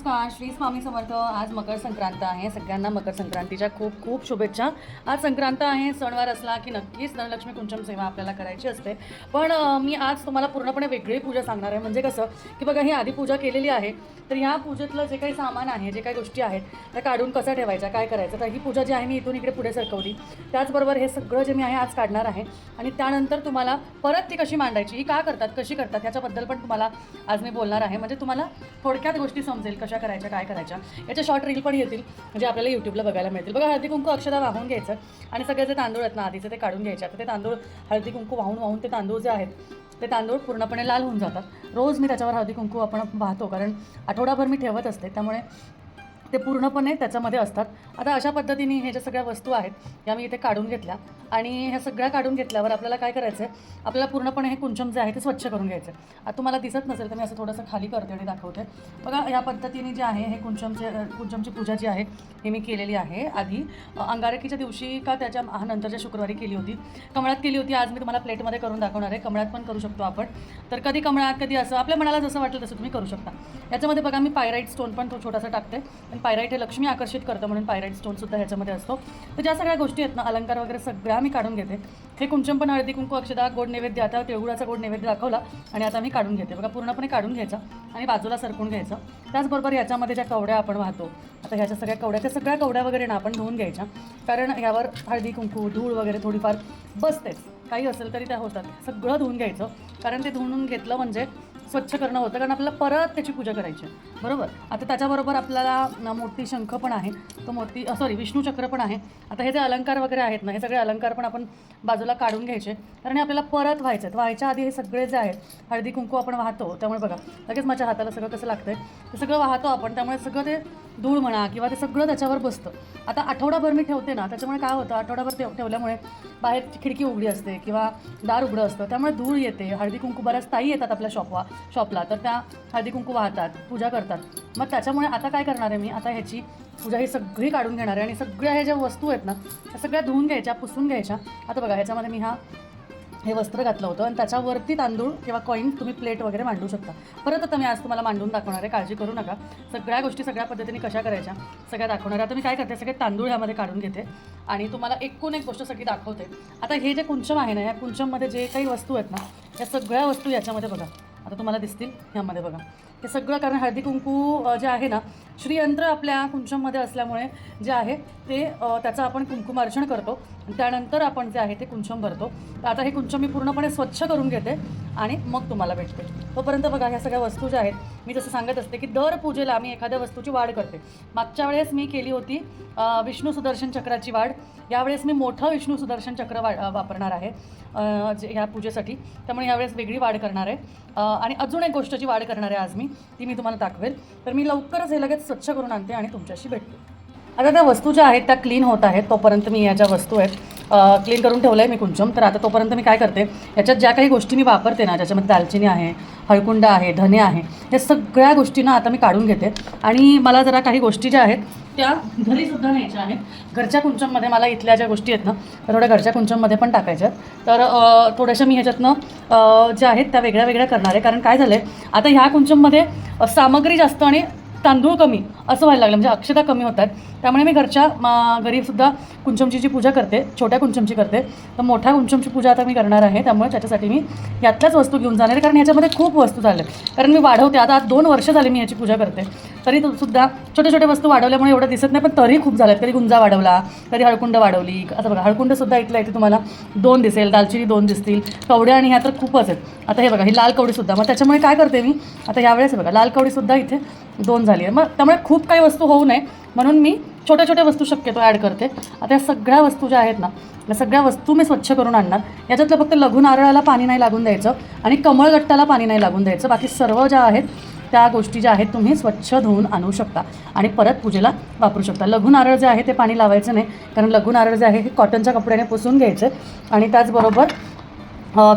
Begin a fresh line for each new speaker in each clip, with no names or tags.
नमस्कार, श्री स्वामी समर्थ. आज मकर संक्रांत आहे. सगळ्यांना मकर संक्रांतीच्या खूप खूप शुभेच्छा. आज संक्रांत आहे. सणवार असला की नक्कीच धनलक्ष्मी कुंचम सेवा आपल्याला करायची असते. पण मी आज तुम्हाला पूर्णपणे वेगळी पूजा सांगणार आहे. म्हणजे कसं की बघा, ही आधी पूजा केलेली आहे, तर ह्या पूजेतलं जे काही सामान आहे, जे काही गोष्टी आहेत त्या काढून कसं ठेवायच्या, काय करायचं, तर ही पूजा जी आहे मी इथून इकडे पुढे सरकवली. त्याचबरोबर हे सगळं जे मी आहे आज काढणार आहे आणि त्यानंतर तुम्हाला परत ती कशी मांडायची, ही का करतात, कशी करतात ह्याच्याबद्दल पण तुम्हाला आज मी बोलणार आहे. म्हणजे तुम्हाला थोडक्यात गोष्टी समजेल कशा करायच्या, काय करायच्या. याच्या शॉर्ट रील पण येतील, म्हणजे आपल्याला यूट्यूबला बघायला मिळतील. बघा, हळदी कुंकू अक्षदा वाहून घ्यायचं आणि सगळे जे तांदूळ आहेत ना आधीचे ते काढून घ्यायचे. आता ते तांदूळ हळदी कुंकू वाहून ते तांदूळ जे आहेत ते तांदूळ पूर्णपणे लाल होऊन जातात. रोज मी त्याच्यावर हळदी कुंकू आपण वाहतो, कारण आठवडाभर मी ठेवत असते, त्यामुळे ते पूर्णपणे त्याच्यामध्ये असतात. आता अशा पद्धतीने हे ज्या सगळ्या वस्तू आहेत या मी इथे काढून घेतल्या आणि ह्या सगळ्या काढून घेतल्यावर आपल्याला काय करायचं आहे, आपल्याला पूर्णपणे हे कुंचम जे आहे ते स्वच्छ करून घ्यायचं आहे. आता तुम्हाला दिसत नसेल तर मी असं थोडंसं खाली करते आणि दाखवते. बघा, या पद्धतीने जे आहे हे कुंचमची पूजा जी आहे हे मी केलेली आहे. आधी अंगारकीच्या दिवशी का त्याच्या नंतरच्या शुक्रवारी केली होती. कमळात केली होती. आज मी तुम्हाला प्लेटमध्ये करून दाखवणार आहे. कमळात पण करू शकतो आपण, तर कधी कमळात कधी असं आपल्या मनाला जसं वाटलं तसं तुम्ही करू शकता. याच्यामध्ये बघा, मी पायराईट स्टोन पण तो छोटासा टाकते. आणि पायराईट हे लक्ष्मी आकर्षित करतं म्हणून पायराईट स्टोनसुद्धा ह्याच्यामध्ये असतो. तर ज्या सगळ्या गोष्टी आहेत ना, अलंकार वगैरे सगळ्या मी काढून घेते. हे कुंचम पण हळदी कुंकू अक्षदा गोड नैवेद्य, आता तिळगुळाचा गोड नैवेद्य दाखवला आणि आता मी काढून घेते. बघा, पूर्णपणे काढून घ्यायचा आणि बाजूला सरकून घ्यायचं. त्याचबरोबर याच्यामध्ये ज्या कवड्या आपण वाहतो, आता ह्याच्या सगळ्या कवड्या, त्या सगळ्या कवड्या वगैरे ना आपण धुवून घ्यायच्या, कारण ह्यावर हळदी कुंकू धूळ वगैरे थोडीफार बसतेच, काही असेल तरी त्या होतात. सगळं धुवून घ्यायचं, कारण ते धुवून घेतलं म्हणजे स्वच्छ करणं होतं, कारण आपल्याला परत त्याची पूजा करायची आहे, बरोबर. आता त्याच्याबरोबर आपल्याला मोठी शंख पण आहे, तो विष्णू चक्र पण आहे. आता हे जे अलंकार वगैरे आहेत ना, हे सगळे अलंकार पण आपण बाजूला काढून घ्यायचे, कारण हे आपल्याला परत व्हायचे आहेत. व्हायच्या आधी हे सगळे जे आहेत हळदी कुंकू आपण वाहतो, त्यामुळे बघा लगेच माझ्या हाताला सगळं कसं लागतंय, ते सगळं वाहतो आपण, त्यामुळे सगळं ते धूळ म्हणा किंवा ते सगळं त्याच्यावर बसतं. आता आठवडाभर मी ठेवते ना, त्याच्यामुळे काय होतं, आठवडाभर ठेवल्यामुळे बाहेर खिडकी उघडी असते किंवा दार उघडं असतं, त्यामुळे धूळ येते. हळदी कुंकू बऱ्याच ताई येतात आपल्या शॉपला, तर त्या हळदी कुंकू वाहतात, पूजा करतात. मग त्याच्यामुळे आता काय करणार आहे मी, आता ह्याची पूजा ही सगळी काढून घेणार आहे आणि सगळ्या ह्या ज्या वस्तू आहेत ना त्या सगळ्या धुवून घ्यायच्या, पुसून घ्यायच्या. आता बघा, ह्याच्यामध्ये मी हे वस्त्र घातलं होतं आणि त्याच्यावरती तांदूळ किंवा कॉईन तुम्ही प्लेट वगैरे मांडू शकता. परत आता मी आज तुम्हाला मांडून दाखवणार आहे, काळजी करू नका. सगळ्या गोष्टी सगळ्या पद्धतीने कशा करायच्या सगळ्या दाखवणार आहे. आता मी काय करते, सगळे तांदूळ ह्यामध्ये काढून घेते आणि तुम्हाला एकूण एक गोष्ट सगळी दाखवते. आता हे जे कुंचम आहे ना, या कुंचममध्ये जे काही वस्तू आहेत ना, या सगळ्या वस्तू याच्यामध्ये बघा आता तुम्हाला दिसतील. ह्यामध्ये बघा हे सगळं, कारण हळदी कुंकू जे आहे ना, श्रीयंत्र आपल्या कुंचममध्ये असल्यामुळे जे आहे ते त्याचं आपण कुंकुमार्चन करतो आणि त्यानंतर आपण जे आहे ते कुंचम भरतो. तर आता हे कुंचम मी पूर्णपणे स्वच्छ करून घेते आणि मग तुम्हाला भेटते. तोपर्यंत बघा, ह्या सगळ्या वस्तू ज्या आहेत, मी जसं सांगत असते की दर पूजेला मी एखाद्या वस्तूची वाढ करते. मागच्या वेळेस मी केली होती विष्णू सुदर्शन चक्राची वाढ. यावेळेस मी मोठं विष्णू सुदर्शन चक्र वापरणार आहे ह्या पूजेसाठी, त्यामुळे यावेळेस वेगळी वाढ करणार आहे. आणि अजून एक गोष्टची वाढ करणार आहे आज मी, ती मी तुम्हाला दाखवेल. तर मी लवकरच हे लगेच स्वच्छ करून आणते आणि तुमच्याशी भेटते. आता त्या वस्तू ज्या आहेत त्या क्लीन होत आहेत, तोपर्यंत मी या ज्या वस्तू आहेत क्लीन करून ठेवलं आहे मी कुंचम. तर आता तोपर्यंत मी काय करते, याच्यात ज्या काही गोष्टी मी वापरते ना, ज्याच्यामध्ये दालचिनी आहे, हळकुंड आहे, धने आहे, या सगळ्या गोष्टींना आता मी काढून घेते. आणि मला जरा काही गोष्टी ज्या आहेत त्या घरीसुद्धा न्यायच्या आहेत. घरच्या कुंचममध्ये मला इथल्या ज्या गोष्टी आहेत ना त्या थोड्या घरच्या कुंचममध्ये पण टाकायच्या आहेत. तर थोड्याशा मी ह्याच्यातनं ज्या आहेत त्या वेगळ्या वेगळ्या करणार आहे, कारण काय झालं आहे, आता ह्या कुंचममध्ये सामग्री जास्त आणि तांदूळ कमी असं व्हायला लागलं, म्हणजे अक्षता कमी होतात. त्यामुळे मी घरीसुद्धा कुंचमची जी पूजा करते, छोट्या कुंचमची करते, तर मोठ्या कुंचमची पूजा आता मी करणार आहे. त्यामुळे त्याच्यासाठी मी यातल्याच वस्तू घेऊन जाणार आहे, कारण ह्याच्यामध्ये खूप वस्तू झाल्या. कारण मी वाढवते, आता 2 वर्ष झाले मी याची पूजा करते, तरी सुद्धा छोट्या छोट्या वस्तू वाढवल्यामुळे एवढं दिसत नाही, पण तरी खूप झाल्यात. कधी गुंजा वाढवला, कधी हळकुंड वाढवली. आता बघा, हळकुंडसुद्धा इथे तुम्हाला 2 दिसेल, दालचिनी 2 दिसतील, कवड्या आणि ह्या तर खूपच आहेत. आता हे बघा, ही लाल कवडीसुद्धा, मग त्याच्यामुळे काय करते मी आता यावेळेस बघा, लाल कवडीसुद्धा इथे 2 झाली आहे. मग त्यामुळे खूप काही वस्तू होऊ नये म्हणून मी छोट्या छोट्या वस्तू शक्यतो ॲड करते. आता या सगळ्या वस्तू ज्या आहेत ना, या सगळ्या वस्तू मी स्वच्छ करून आणणार. याच्यातलं फक्त लघु नारळाला पाणी नाही लागून द्यायचं आणि कमळगट्टाला पाणी नाही लागून द्यायचं. बाकी सर्व ज्या आहेत त्या गोष्टी ज्या आहेत तुम्ही स्वच्छ धुवून आणू शकता आणि परत पूजेला वापरू शकता. लघु नारळ जे आहे ते पाणी लावायचं नाही, कारण लघु नारळ जे आहे हे कॉटनच्या कपड्याने पुसून घ्यायचं. आणि त्याचबरोबर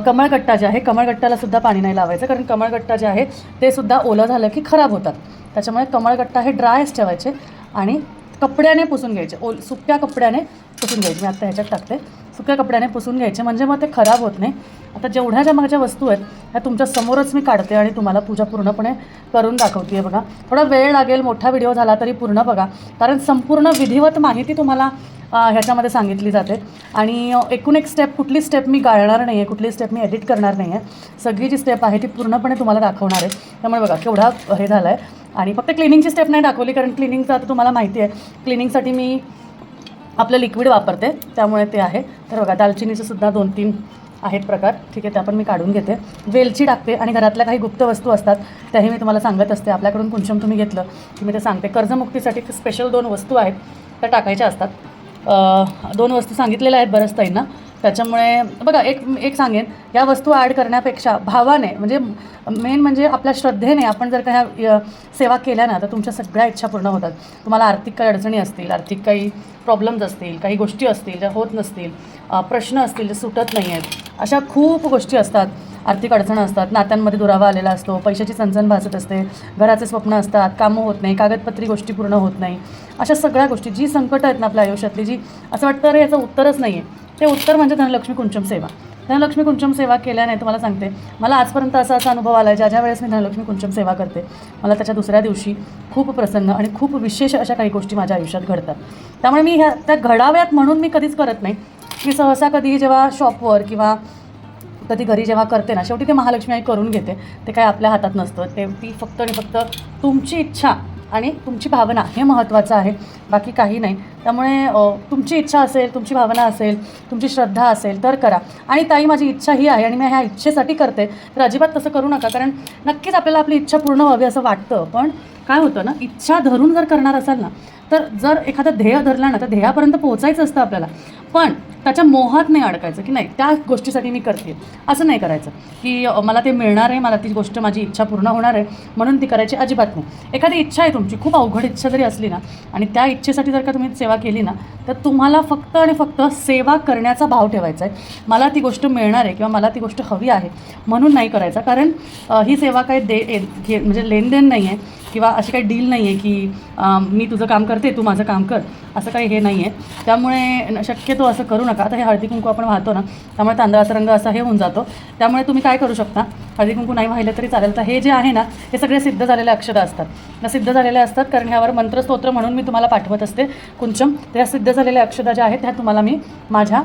कमळगट्टा जे आहे, कमळगट्ट्यालासुद्धा पाणी नाही लावायचं, कारण कमळगट्टा जे आहे ते सुद्धा ओलं झालं की खराब होतात. त्याच्यामुळे कमळगट्टा हे ड्रायच ठेवायचे आणि कपड्याने पुसून घ्यायचे, सुक्या कपड्याने पुसून घ्यायचे. मी आत्ता ह्याच्यात टाकते, सुक्या कपड्याने पुसून घ्यायचे, म्हणजे मग ते खराब होत नाही आता जेवढ्या ज्या माझ्या वस्तू आहेत ह्या तुमच्या समोरच मी काढते आणि तुम्हाला पूजा पूर्णपणे करून दाखवते. बघा, थोडा वेळ लागेल, मोठा व्हिडिओ झाला तरी पूर्ण बघा, कारण संपूर्ण विधिवत माहिती तुम्हाला ह्याच्यामध्ये सांगितली जाते. आणि एकूण एक स्टेप, कुठली स्टेप मी गाळणार नाही आहे, कुठली स्टेप मी एडिट करणार नाही आहे, सगळी जी स्टेप आहे ती पूर्णपणे तुम्हाला दाखवणार आहे. त्यामुळे बघा केवढा हे झालं आहे. आणि फक्त क्लिनिंगची स्टेप नाही दाखवली, कारण क्लिनिंगचं आता तुम्हाला माहिती आहे, क्लिनिंगसाठी मी आपलं लिक्विड वापरते, त्यामुळे ते आहे. तर बघा, दालचिनीचे सुद्धा 2-3 आहेत प्रकार, ठीक आहे, त्या पण मी काढून घेते. वेलची टाकते आणि घरातल्या काही गुप्त वस्तू असतात त्याही मी तुम्हाला सांगत असते. आपल्याकडून कुंचम तुम्ही घेतलं की मी ते सांगते. कर्जमुक्तीसाठी स्पेशल 2 वस्तू आहेत त्या टाकायच्या असतात. 2 वस्तू सांगितलेल्या आहेत बऱ्याच ताईंना. त्याच्यामुळे बघा, एक सांगेन, या वस्तू ॲड करण्यापेक्षा भावाने, म्हणजे मेन म्हणजे आपल्या श्रद्धेने आपण जर का ह्या सेवा केल्या ना, तर तुमच्या सगळ्या इच्छा पूर्ण होतात. तुम्हाला आर्थिक काही अडचणी असतील, आर्थिक काही प्रॉब्लेम्स असतील, काही गोष्टी असतील ज्या होत नसतील, प्रश्न असतील जे सुटत नाही आहेत, अशा खूप गोष्टी असतात, आर्थिक अडचणी असतात, नात्यांमध्ये दुरावा आलेला असतो, पैशाची चणचण भासत असते, घराचे स्वप्न असतात, कामं होत नाही, कागदपत्री गोष्टी पूर्ण होत नाही, अशा सगळ्या गोष्टी, जी संकटं आहेत ना आपल्या आयुष्यातली, जी असं वाटतं अरे याचं उत्तरच नाही आहे, ते उत्तर म्हणजे धनलक्ष्मी कुंचम सेवा. धनलक्ष्मी कुंचम सेवा केल्याने तुम्हाला सांगते, मला आजपर्यंत असा अनुभव आला आहे, ज्या वेळेस मी धनलक्ष्मी कुंचम सेवा करते, मला त्याच्या दुसऱ्या दिवशी खूप प्रसन्न आणि खूप विशेष अशा काही गोष्टी माझ्या आयुष्यात घडतात. त्यामुळे मी त्या घडाव्यात म्हणून मी कधीच करत नाही. मी सहसा कधीही जेव्हा शॉपवर किंवा कधी घरी जेव्हा करते ना, शेवटी ते महालक्ष्मी आई करून घेते. ते काय आपल्या हातात नसतं, ते ती फक्त आणि फक्त तुमची इच्छा आणि तुमची भावना हे महत्त्वाचं आहे, बाकी काही नाही. त्यामुळे तुमची इच्छा असेल, तुमची भावना असेल, तुमची श्रद्धा असेल तर करा. आणि ताई, माझी इच्छा ही आहे आणि मी ह्या इच्छेसाठी करते, तर अजिबात तसं करू नका, कारण नक्कीच आपल्याला आपली इच्छा पूर्ण व्हावी असं वाटतं. पण काय होतं ना, इच्छा धरून जर करणार असाल ना, तर जर एखादं ध्येय धरलं ना, तर ध्येयापर्यंत पोहोचायचं असतं आपल्याला, पण त्याच्या मोहात नाही अडकायचं की नाही त्या गोष्टीसाठी मी करते असं नाही करायचं, की मला ते मिळणार आहे, मला ती गोष्ट, माझी इच्छा पूर्ण होणार आहे म्हणून ती करायची अजिबात नाही. एखादी इच्छा आहे तुमची, खूप अवघड इच्छा जरी असली ना, आणि त्या इच्छेसाठी जर का तुम्ही सेवा केली ना, तर तुम्हाला फक्त आणि फक्त सेवा करण्याचा भाव ठेवायचा आहे. मला ती गोष्ट मिळणार आहे किंवा मला ती गोष्ट हवी आहे म्हणून नाही करायचा, कारण ही सेवा काही म्हणजे लेनदेन नाही आहे किंवा अशी काही डील नाही आहे की मी तुझं काम करते, तू माझं काम कर, असं काही हे नाही आहे. त्यामुळे शक्यतो असं करू नका. आता हे हळदी कुंकू आपण वाहतो ना, त्यामुळे तांदळाचा रंग असा हे होऊन जातो. त्यामुळे तुम्ही काय करू शकता, हळदी कुंकू नाही वाहिलं तरी चालेल. तर हे जे आहे ना, हे सगळे सिद्ध झालेले अक्षता असतात, या सिद्ध झालेल्या असतात, कारण ह्यावर मंत्रस्तोत्र म्हणून मी तुम्हाला पाठवत असते कुंचम. तर या सिद्ध झालेल्या अक्षता ज्या आहेत त्या तुम्हाला मी माझ्या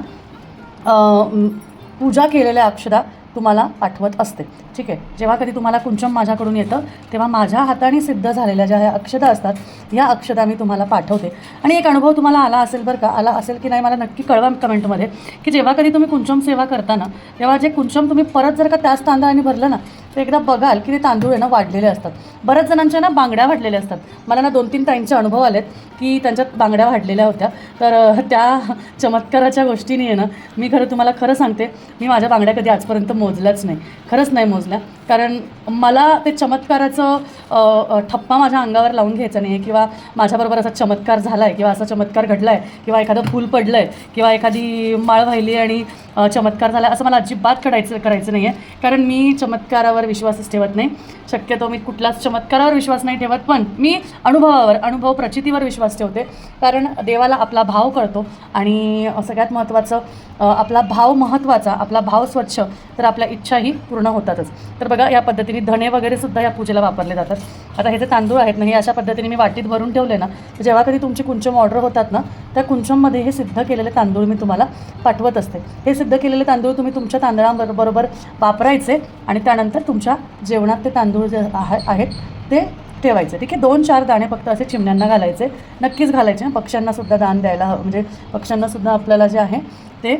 पूजा केलेल्या अक्षता तुम्हाला पाठवत असते, ठीक आहे. जेव्हा कधी तुम्हाला कुंचम माझ्याकडून येतं तेव्हा माझ्या हाताने सिद्ध झालेल्या ज्या ह्या अक्षता असतात, ह्या अक्षता मी तुम्हाला पाठवते. आणि एक अनुभव तुम्हाला आला असेल बरं का, आला असेल की नाही मला नक्की कळवा कमेंटमध्ये, की जेव्हा कधी तुम्ही कुंचम सेवा करताना, तेव्हा जे कुंचम तुम्ही परत जर का त्याच तांदळाने भरलं ना, तर एकदा बघाल की ते तांदूळ आहे ना वाढलेले असतात. बऱ्याच जणांच्या ना बांगड्या वाढलेल्या असतात. मला ना 2-3 ताईंचे अनुभव आलेत की त्यांच्यात बांगड्या वाढलेल्या होत्या. तर त्या चमत्काराच्या गोष्टीने आहे ना, मी तुम्हाला खरं सांगते, मी माझ्या बांगड्या कधी आजपर्यंत मोजल्याच नाही, खरंच नाही मोजल्या, कारण मला ते चमत्काराचं ठप्पा माझ्या अंगावर लावून घ्यायचा नाही आहे, किंवा माझ्याबरोबर असा चमत्कार झाला आहे किंवा असा चमत्कार घडला आहे किंवा एखादं फूल पडलं आहे किंवा एखादी माळ वाहिली आणि चमत्कार झाला, असं मला अजिबात करायचं नाही आहे. कारण मी चमत्कारावर विश्वासच ठेवत नाही. शक्यतो मी कुठल्याच चमत्कारावर विश्वास नाही ठेवत, पण मी अनुभव प्रचितीवर विश्वास ठेवते. कारण देवाला आपला भाव कळतो आणि सगळ्यात महत्त्वाचं आपला भाव महत्त्वाचा, आपला भाव स्वच्छ, तर आपल्या इच्छाही पूर्ण होतातच. तर बघा, या पद्धतीने धणे वगैरे सुद्धा या पूजेला वापरले जातात. आता हे जे तांदूळ आहेत ना, हे अशा पद्धतीने मी वाटीत भरून ठेवले ना, तर जेव्हा कधी तुमची कुंचम ऑर्डर होतात ना, त्या कुंचममध्ये हे सिद्ध केलेले तांदूळ मी तुम्हाला पाठवत असते. हे सिद्ध केलेले तांदूळ तुम्ही तुमच्या तांदळाबरोबर वापरायचे आणि त्यानंतर तुमच्या जेवणात ते तांदूळ जे आहेत ते ठेवायचे, ठीक आहे. 2-4 दाणे फक्त असे चिमण्यांना घालायचे, नक्कीच घालायचे. पक्ष्यांनासुद्धा दान द्यायला हवं, म्हणजे पक्ष्यांनासुद्धा आपल्याला जे आहे ते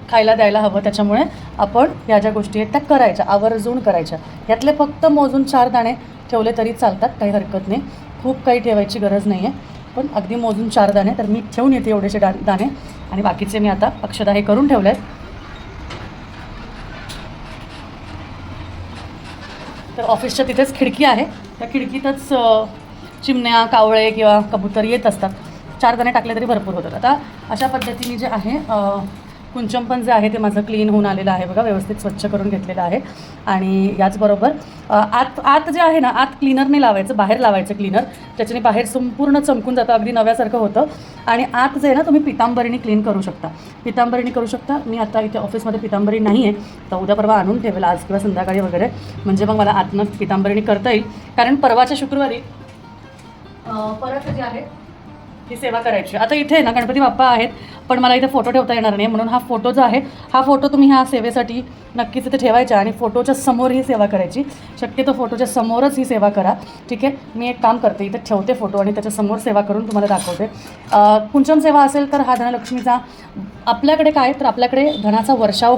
खायला द्यायला हवं. त्याच्यामुळे आपण या ज्या गोष्टी आहेत त्या करायच्या, आवर्जून करायच्या. यातले फक्त मोजून 4 दाणे ठेवले तरी चालतात, काही हरकत नाही. खूप काही ठेवायची गरज नाही आहे, पण अगदी मोजून 4 दाणे. तर मी ठेवून येते एवढेसे दाणे आणि बाकीचे मी आता अक्षता हे करून ठेवले आहेत. तर ऑफिसच्या तिथेच खिडकी आहे, त्या खिडकीतच चिमण्या, कावळे किंवा कबूतर येत असतात. 4 दाणे टाकले तरी भरपूर होतात. आता अशा पद्धतीने जे आहे कुंचम पण जे आहे ते माझं क्लीन होऊन आलेलं आहे बघा, व्यवस्थित स्वच्छ करून घेतलेलं आहे. आणि याचबरोबर आत जे आहे ना, आत क्लीनर नाही लावायचं, बाहेर लावायचं क्लीनर, त्याच्याने बाहेर संपूर्ण चमकून जातं, अगदी नव्यासारखं होतं. आणि आत जे आहे ना, तुम्ही पितांबरीने क्लीन करू शकता, पितांबरीने करू शकता. मी आता इथे ऑफिसमध्ये पितांबरी नाही आहे, तर उद्या परवा आणून ठेवेल, आज किंवा संध्याकाळी वगैरे, म्हणजे मग मला आतनं पितांबरीने करता येईल. कारण परवाच्या शुक्रवारी परत जे आहे ही सेवा करायची. आता इथे ना गणपती बाप्पा आहेत, पण मला इथे फोटो ठेवता येणार नाही, म्हणून हा फोटो जो आहे, हा फोटो तुम्ही ह्या सेवेसाठी नक्कीच इथे ठेवायचा आणि फोटोच्या समोर ही सेवा करायची. शक्यतो फोटोच्या समोरच ही सेवा करा, ठीक आहे. मी एक काम करते, इथे ठेवते फोटो आणि त्याच्यासमोर सेवा करून तुम्हाला दाखवते. कुंचम सेवा असेल तर हा धनलक्ष्मीचा आपल्याकडे काय, तर आपल्याकडे धनाचा वर्षाव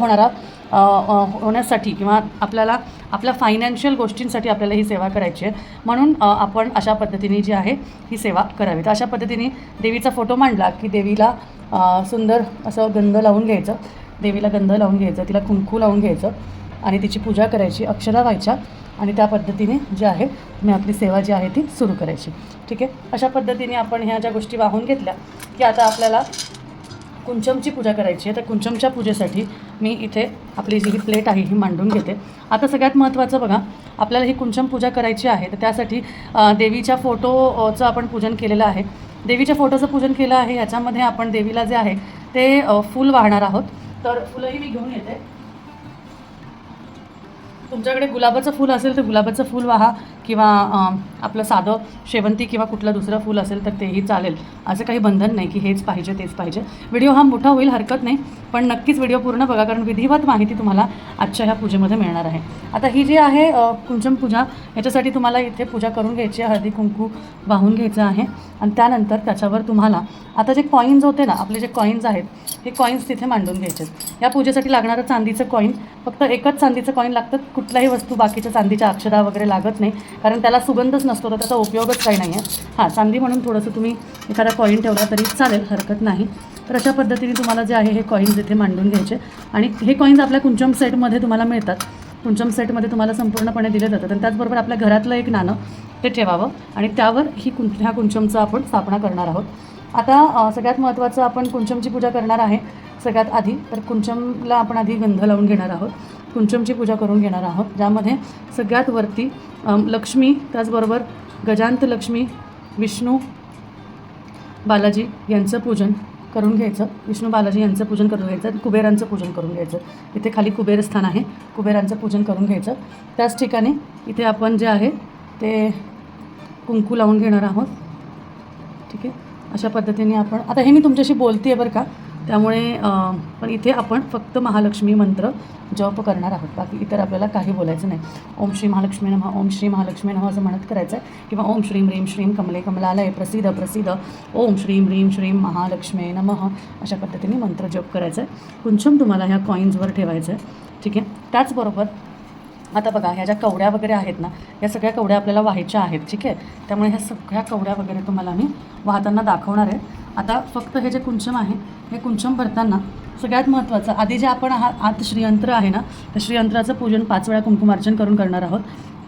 होण्यासाठी किंवा आपल्याला आपल्या फायनान्शियल गोष्टींसाठी आपल्याला ही सेवा करायची आहे, म्हणून आपण अशा पद्धतीने जी आहे ही सेवा करावी. तर अशा पद्धतीने देवीचा फोटो मांडला की देवीला सुंदर असं गंध लावून घ्यायचं, देवीला गंध लावून घ्यायचं, तिला कुंकू लावून घ्यायचं आणि तिची पूजा करायची, अक्षरा व्हायच्या आणि त्या पद्धतीने जे आहे मी आपली सेवा जी आहे ती सुरू करायची, ठीक आहे. अशा पद्धतीने आपण ह्या ज्या गोष्टी वाहून घेतल्या की आता आपल्याला कुंचमची पूजा करायची आहे. तर कुंचमच्या पूजेसाठी मी इथे आपली जी ही प्लेट आहे ही मांडून घेते. आता सगळ्यात महत्त्वाचं बघा, आपल्याला ही कुंचम पूजा करायची आहे, तर त्यासाठी देवीच्या फोटोचं आपण पूजन केलेलं आहे. देवीच्या फोटोचं पूजन केलं आहे, याच्यामध्ये आपण देवीला जे आहे ते फूल वाहणार आहोत. तर फुलंही मी घेऊन येते. तुमच्याकडे गुलाबाचं फूल असेल तर गुलाबाचं फूल वाहा, किंवा आपलं साधं शेवंती किंवा कुठलं दुसरं फूल असेल तर तेही चालेल. असं काही बंधन नाही की हेच पाहिजे तेच पाहिजे. व्हिडिओ हा मोठा होईल, हरकत नाही, पण नक्कीच व्हिडिओ पूर्ण बघा, कारण विधिवत माहिती तुम्हाला आजच्या ह्या पूजेमध्ये मिळणार आहे. आता ही जी आहे कुंचम पूजा, याच्यासाठी तुम्हाला इथे पूजा करून घ्यायची आहे, हळदी कुंकू वाहून घ्यायचं आहे. आणि त्यानंतर त्याच्यावर तुम्हाला आता जे कॉईन्स होते ना, आपले जे कॉईन्स आहेत हे कॉईन्स तिथे मांडून घ्यायचे. या पूजेसाठी लागणारं चांदीचं कॉईन, फक्त एकच चांदीचं कॉईन लागतं, कुठल्याही वस्तू बाकीच्या चांदीच्या अक्षरा वगैरे लागत नाही, कारण त्याला सुगंधच नसतो, तर त्याचा उपयोगच काही नाही आहे. हां, चांदी म्हणून थोडंसं तुम्ही एखादा कॉईन ठेवला तरी चालेल, हरकत नाही. तर अशा पद्धतीने तुम्हाला जे आहे हे कॉईन्स इथे मांडून घ्यायचे. आणि हे कॉईन्स आपल्या कुंचम सेटमध्ये तुम्हाला मिळतात, कुंचम सेटमध्ये तुम्हाला संपूर्णपणे दिले जातात. आणि त्याचबरोबर आपल्या घरातलं एक नाणं ते ठेवावं आणि त्यावर ह्या कुंचमचं आपण स्थापना करणार आहोत. आता सगळ्यात महत्त्वाचं, आपण कुंचमची पूजा करणार आहे सगळ्यात आधी. तर कुंचमला आपण आधी गंध लावून घेणार आहोत, कुंचमची पूजा करून घेणार आहोत, ज्यामध्ये सगळ्यात वरती लक्ष्मी, त्याचबरोबर गजांत लक्ष्मी, विष्णू बालाजी यांचं पूजन करून घ्यायचं, विष्णू बालाजी यांचं पूजन करून घ्यायचं, कुबेरांचं पूजन करून घ्यायचं. इथे खाली कुबेर स्थान आहे, कुबेरांचं पूजन करून घ्यायचं. त्याच ठिकाणी इथे आपण जे आहे ते कुंकू लावून घेणार आहोत, ठीक आहे. अशा पद्धतीने आपण, आता हे मी तुमच्याशी बोलते आहे बरं का, त्यामुळे पण इथे आपण फक्त महालक्ष्मी मंत्र जप करणार आहोत, बाकी इतर आपल्याला काही बोलायचं नाही. ओम श्री महालक्ष्मी नमः, ओम श्री महालक्ष्मी नमः असं म्हणत करायचं आहे, किंवा ओम श्रीं ह्रीं श्रीं कमले कमलालय प्रसिद्ध प्रसिद्ध ओम श्रीं ह्रीं श्रीं महालक्ष्मी नमः अशा पद्धतीने मंत्र जप करायचं आहे. कुंचम तुम्हाला ह्या कॉईन्सवर ठेवायचं आहे, ठीक आहे. त्याचबरोबर आता बघा, ह्या ज्या कवड्या वगैरे आहेत ना, या सगळ्या कवड्या आपल्याला व्हायच्या आहेत, ठीक आहे. त्यामुळे ह्या सगळ्या कवड्या वगैरे तुम्हाला मी वाहताना दाखवणार आहे. आता फक्त हे जे कुंचम आहे, हे कुंचम भरताना सगळ्यात महत्त्वाचं, आधी जे आपण आत श्रीयंत्र आहे ना, त्या श्रीयंत्राचं पूजन 5 वेळा कुंकुमार्चन करून करणार आहोत.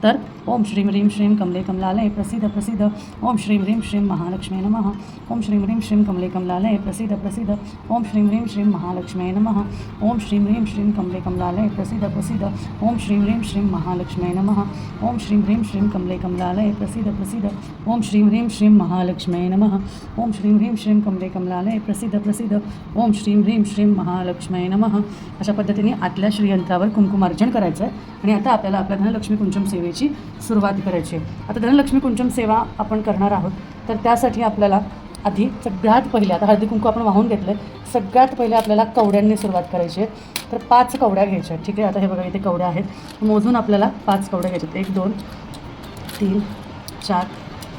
तर ओम श्रीं ह्रीं श्रीं कमले कमलालय प्रसिद्ध प्रसिद्ध ओम श्रीं ह्रीं श्रीं महालक्ष्मी नमः, ओम श्रीं ह्रीं श्रीं कमले कमलालय प्रसिद्ध प्रसिद्ध ओम श्रीं ह्रीं श्रीं महालक्ष्मी नमः, ओम श्रीं ह्रीं श्रीं कमले कमलालय प्रसिद्ध प्रसिद्ध ओम श्रीं ह्रीं श्रीं महालक्ष्मी नमः, ओम श्रीं ह्रीं श्रीं कमले कमलालय प्रसिद्ध प्रसिद्ध ओम श्रीं ह्रीं श्रीं महालक्ष्मी नमः, ओम श्रीं ह्रीं श्रीं कमले कमलालय प्रसिद्ध प्रसिद्ध ओम श्रीं ह्रीं श्रीं महालक्ष्मी नमः. अशा पद्धतीने आतल्या श्रीयंत्रावर कुंकुमार्चन करायचं आहे. आणि आता आपल्याला आपल्या धनलक्ष्मी कुंचम सेवेची सुरुवात करायची आहे. आता धनलक्ष्मी कुंचम सेवा आपण करणार आहोत, तर त्यासाठी आपल्याला आधी सगळ्यात पहिले, आता हळदी कुंकू आपण वाहून घेतलं, सगळ्यात पहिले आपल्याला कवड्यांनी सुरुवात करायची आहे. तर 5 कवड्या घ्यायच्या आहेत, ठीक आहे. आता हे बघा, इथे कवड्या आहेत, मोजून आपल्याला 5 कवड्या घ्यायच्या आहेत. 1 2 3 4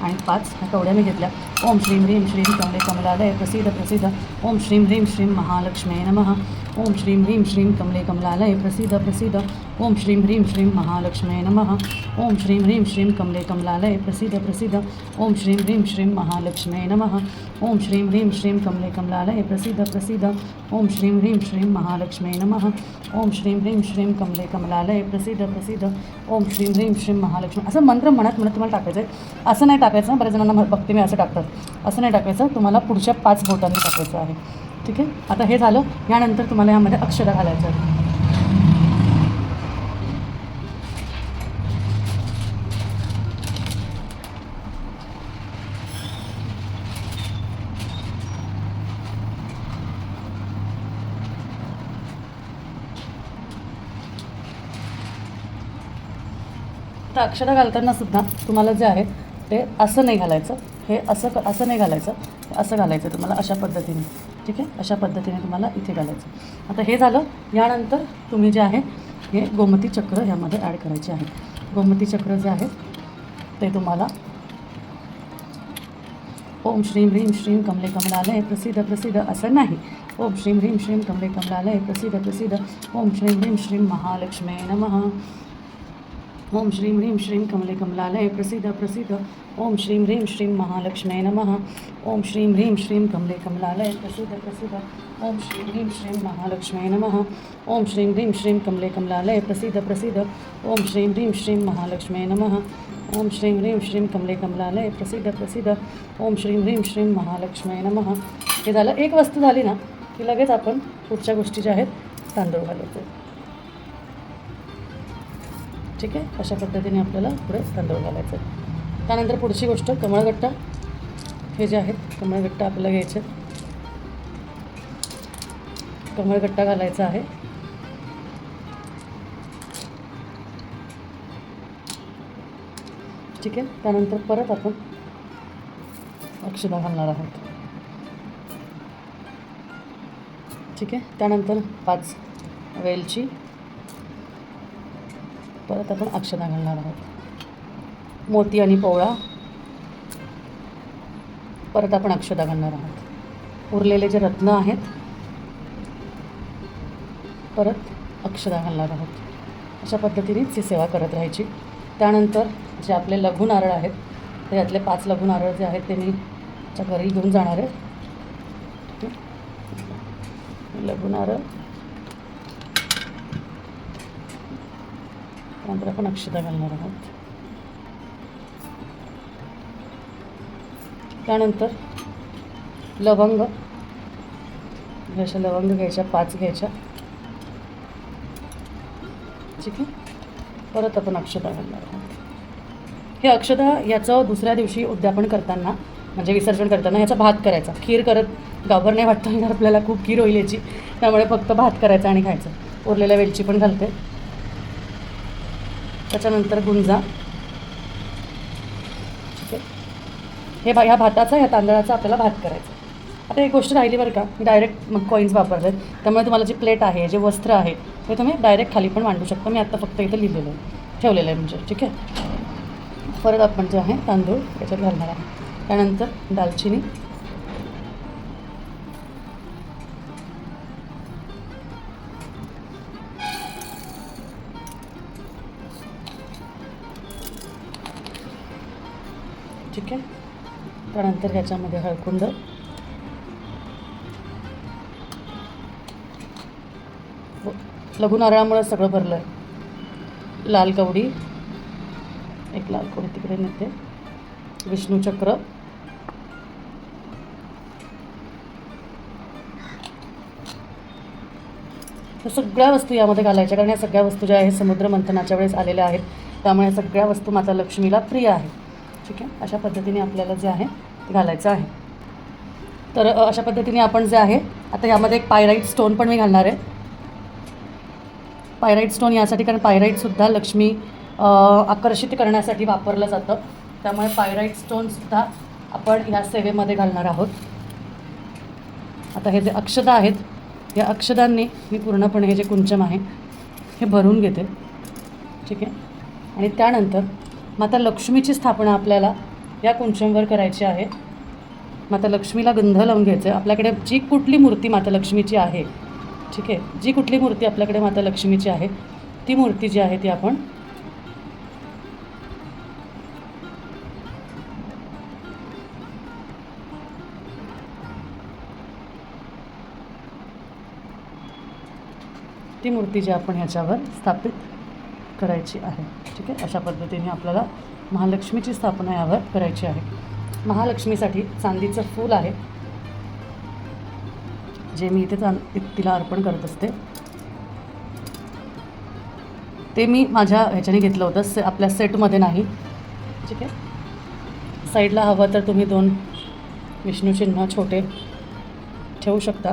आणि 5 ह्या कवड्या मी घेतल्या. ओम श्रीं ह्रीं श्रीं कमले कमलालय प्रसिद्ध प्रसिद्ध ओम श्रीं ह्रीं श्रीं महालक्ष्मी नमः, ओम श्रीं ह्रीं श्रीं कमले कमलालय प्रसिद्ध प्रसिद्ध ओम श्रीं ह्रीं श्रीं महालक्ष्मी नमः, ओम श्रीं ह्रीं श्रीं कमले कमलालय प्रसिद्ध प्रसिद्ध ओम श्रीं ह्रीं श्रीं महालक्ष्मी नमः, ओम श्रीं ह्रीं श्रीं कमले कमलालय प्रसिद्ध प्रसिद्ध ओम श्रीं ह्रीं श्रीं महालक्ष्मी नमः, ओम श्रीं ह्रीं श्रीं कमले कमलालय प्रसिद्ध प्रसिद्ध ओम श्रीं ह्रीं श्रीं महालक्ष्मी. असं मंत्र म्हणत म्हणत तुम्हाला टाकायचं आहे. असं नाही टाकायचं, बऱ्याच जणांना बघते मी असं टाकतात, असं नाही टाकायचं, तुम्हाला पुढच्या 5 बोटांनी टाकायचं आहे. ठीक आहे. आता हे झालं. यानंतर तुम्हाला यामध्ये अक्षता घालायचं आहे. तर अक्षता घालताना सुद्धा तुम्हाला जे आहे ते असं नाही घालायचं, हे असं नाही घालायचं, असं घालायचं तुम्हाला अशा पद्धतीने. ठीक आहे, अशा पद्धतीने तुम्हाला इथे घालायचं. आता हे झालं. यानंतर तुम्ही जे आहे हे गोमती चक्र ह्यामध्ये ॲड करायचे आहे. गोमती चक्र जे आहे ते तुम्हाला ओम श्रीं ह्रीं श्रीं कमले कमलालय प्रसिद्ध प्रसिद्ध असं नाही. ओम श्रीं ह्रीं श्रीं कमले कमलालय प्रसिद्ध प्रसिद्ध. ओम श्रीं ह्रीं श्रीं महालक्ष्मी नमः. ओम श्रीं ह्रीं श्रीं कमले कमलालय प्रसिद्ध प्रसिद्ध. ओम श्रीं ह्रीं श्रीं महालक्ष्मी नमः. ओम श्रीं ह्रीं श्रीं कमले कमलालय प्रसिद्ध प्रसिद्ध. ओम श्रीं ह्रीं श्रीं महालक्ष्मी नमः. ओम श्रीं ह्रीं श्रीं कमले कमलालय प्रसिद्ध प्रसिद्ध. ओम श्रीं ह्रीं श्रीं महालक्ष्मी नमः. ओम श्रीं ह्रीं श्रीं कमले कमलालय प्रसिद्ध प्रसिद्ध. ओम श्रीं ह्रीं श्रीं महालक्ष्मी नमः. हे झालं. एक वस्तू झाली ना की लगेच आपण पुढच्या गोष्टी ज्या आहेत तांदूळ घालायचे. ठीक आहे, अशा पद्धतीने आपल्याला पुढे तांदूळ घालायचं. त्यानंतर पुढची गोष्ट कमळगट्टा. हे जे आहेत कमळगट्टा आपल्याला घ्यायचे. कमळगट्टा घालायचा आहे. ठीक आहे, त्यानंतर परत आपण अक्षता घालणार आहोत. ठीक आहे, त्यानंतर 5 वेलची. परत आपण अक्षता घालणार आहोत. मोती आणि पोवळा. परत आपण अक्षता घालणार आहोत. उरलेले जे रत्न आहेत परत अक्षता घालणार आहोत. अशा पद्धतीनेच ही सेवा करत राहायची. त्यानंतर जे आपले लघु नारळ आहेत तर यातले 5 लघु नारळ जे आहेत ते मी घरी घेऊन जाणार आहे. लघु नारळ. त्यानंतर आपण अक्षता घालणार आहोत. त्यानंतर लवंग. अशा लवंग घ्यायच्या 5 घ्यायच्या. ठीक आहे, परत आपण अक्षता घालणार आहोत. हे अक्षता याचं दुसऱ्या दिवशी उद्यापन करताना म्हणजे विसर्जन करताना ह्याचा भात करायचा. खीर करत गावभर नाही वाटतं येणार आपल्याला, खूप खीर होईल याची. त्यामुळे फक्त भात करायचा आणि खायचं. उरलेल्या वेलची पण घालते. त्याच्यानंतर गुंजा. ठीक आहे, ह्या भाताचा ह्या तांदळाचा आपल्याला भात करायचा. आता एक गोष्ट राहिली बरं का, मी डायरेक्ट मग कॉईन्स वापरले त्यामुळे तुम्हाला जी प्लेट आहे जे वस्त्र आहे ते तुम्ही डायरेक्ट खाली पण मांडू शकता. मी आत्ता फक्त इथं लिहिलेलं आहे, ठेवलेलं आहे म्हणजे. ठीक आहे, परत आपण जे आहे तांदूळ याच्यात घालणार आहे. त्यानंतर दालचिनी. ठीक आहे, त्यानंतर ह्याच्यामध्ये हळकुंड. लघु नारळामुळे सगळं भरलं आहे. लाल कवडी. एक लाल कवडी तिकडे नेते. विष्णूचक्र. सगळ्या वस्तू यामध्ये घालायच्या कारण या सगळ्या वस्तू ज्या आहेत समुद्र मंथनाच्या वेळेस आलेल्या आहेत त्यामुळे सगळ्या वस्तू माता लक्ष्मीला प्रिय आहे. ठीक आहे, अशा पद्धतीने आपल्याला जे आहे ते घालायचं आहे. तर अशा पद्धतीने आपण जे आहे आता यामध्ये एक पायराईट स्टोन पण मी घालणार आहे. पायराईट स्टोन यासाठी कारण पायराईटसुद्धा लक्ष्मी आकर्षित करण्यासाठी वापरलं जातं. त्यामुळे पायराईट स्टोनसुद्धा आपण ह्या सेवेमध्ये घालणार आहोत. आता हे जे अक्षता आहेत या अक्षतांनी मी पूर्णपणे हे जे कुंचम आहे हे भरून घेते. ठीक आहे, आणि त्यानंतर माता लक्ष्मीची स्थापना आपल्याला या कुंचमवर करायची आहे. माता लक्ष्मीला गंध लावून घ्यायचं आहे. आपल्याकडे जी कुठली मूर्ती माता लक्ष्मीची आहे, ठीक आहे, जी कुठली मूर्ती आपल्याकडे माता लक्ष्मीची आहे ती मूर्ती जी आहे ती आपण आपण ह्याच्यावर स्थापित करायची आहे. ठीक आहे, अशा पद्धतीने आपल्याला महालक्ष्मीची स्थापना यावर करायची आहे. महालक्ष्मीसाठी चांदीचं फूल आहे जे मी इथे तिला अर्पण करत असते ते मी माझ्या ह्याच्याने घेतलं होतं, आपल्या सेटमध्ये नाही. ठीक आहे. साईडला हवं तर तुम्ही 2 विष्णुचिन्ह छोटे ठेवू शकता.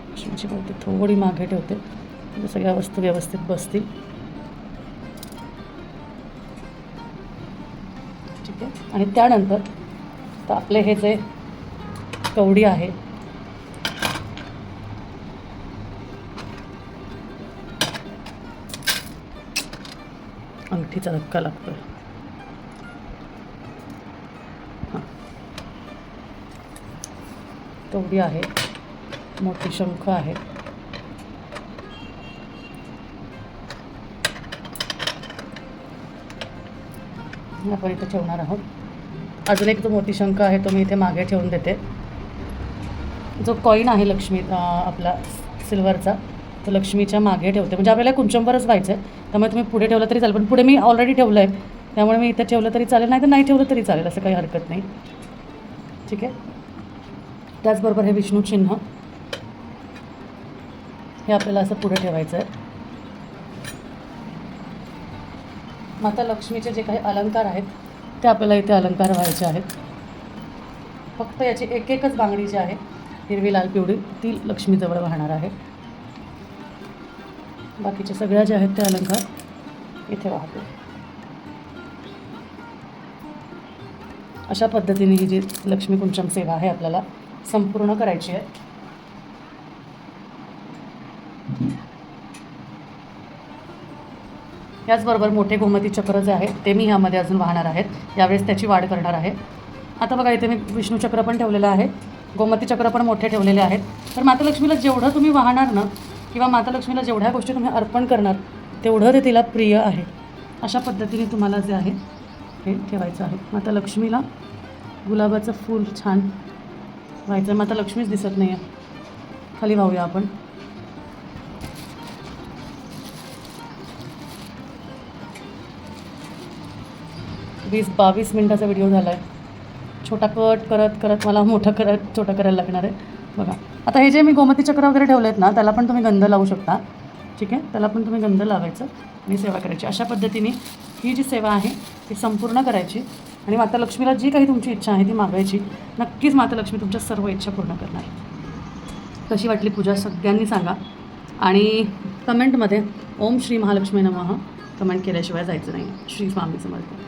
विष्णूची मूर्ती थोडी मागे ठेवते म्हणजे सगळ्या वस्तू व्यवस्थित बसतील. ठीक आहे. आणि त्यानंतर तर आपले हे जे कवडी आहे अंगठीचा धक्का लागतोय. हां, कवडी आहे, मोठी शंख आहे. आपण इथे ठेवणार आहोत. अजून एक जो मोठी शंख आहे तो मी इथे मागे ठेवून देते. जो कॉईन आहे लक्ष्मी आपला सिल्वरचा तो लक्ष्मीच्या मागे ठेवते, म्हणजे आपल्याला कुंचंबरच व्हायचं आहे. त्यामुळे तुम्ही पुढे ठेवलं तरी चालेल, पण पुढे मी ऑलरेडी ठेवलं आहे त्यामुळे मी इथं ठेवलं तरी चालेल, नाही तर नाही ठेवलं तरी चालेल, असं काही हरकत नाही. ठीक आहे. त्याचबरोबर हे विष्णू चिन्ह हे आपल्याला असं पुढे ठेवायचं आहे. माता लक्ष्मीचे जे काही अलंकार आहेत ते आपल्याला इथे अलंकार व्हायचे आहेत. फक्त याची एकच बांगडी जी आहे हिरवी लाल पिवळी ती लक्ष्मीजवळ वाहणार आहे. बाकीचे सगळ्या जे आहेत ते अलंकार इथे वाहतो. अशा पद्धतीने ही जी लक्ष्मी कुंचम सेवा आहे आपल्याला संपूर्ण करायची आहे. याचबरोबर मोठे गोमती चक्र जे आहे ते मी ह्यामध्ये अजून वाहणार आहेत. यावेळेस त्याची वाढ करणार आहे. आता बघा इथे मी विष्णू चक्र पण ठेवलेलं आहे, गोमती चक्र पण मोठे ठेवलेले आहेत. तर माता लक्ष्मीला जेवढं तुम्ही वाहणार ना किंवा माता लक्ष्मीला जेवढ्या गोष्टी तुम्ही अर्पण करणार तेवढं ते तिला प्रिय आहे. अशा पद्धतीने तुम्हाला जे आहे हे ठेवायचं आहे. माता लक्ष्मीला गुलाबाचं फूल छान व्हायचं. माता लक्ष्मीच दिसत नाही आहे, खाली वाहूया आपण. वीस 22 मिनटाचा व्हिडिओ झाला आहे. छोटा कट करत करत मला मोठा छोटा करायला लागणार आहे. बघा आता हे जे मी गोमती चक्र वगैरे ठेवले आहेत ना त्याला पण तुम्ही गंध लावू शकता. ठीक आहे, त्याला पण तुम्ही गंध लावायचं आणि सेवा करायची. अशा पद्धतीने ही जी सेवा आहे ती संपूर्ण करायची आणि माता लक्ष्मीला जी काही तुमची इच्छा आहे ती मागायची. नक्कीच माता लक्ष्मी तुमच्या सर्व इच्छा पूर्ण करणार. कशी वाटली पूजा सगळ्यांनी सांगा आणि कमेंटमध्ये ओम श्री महालक्ष्मी नमः कमेंट केल्याशिवाय जायचं नाही. श्री स्वामी समर्थ.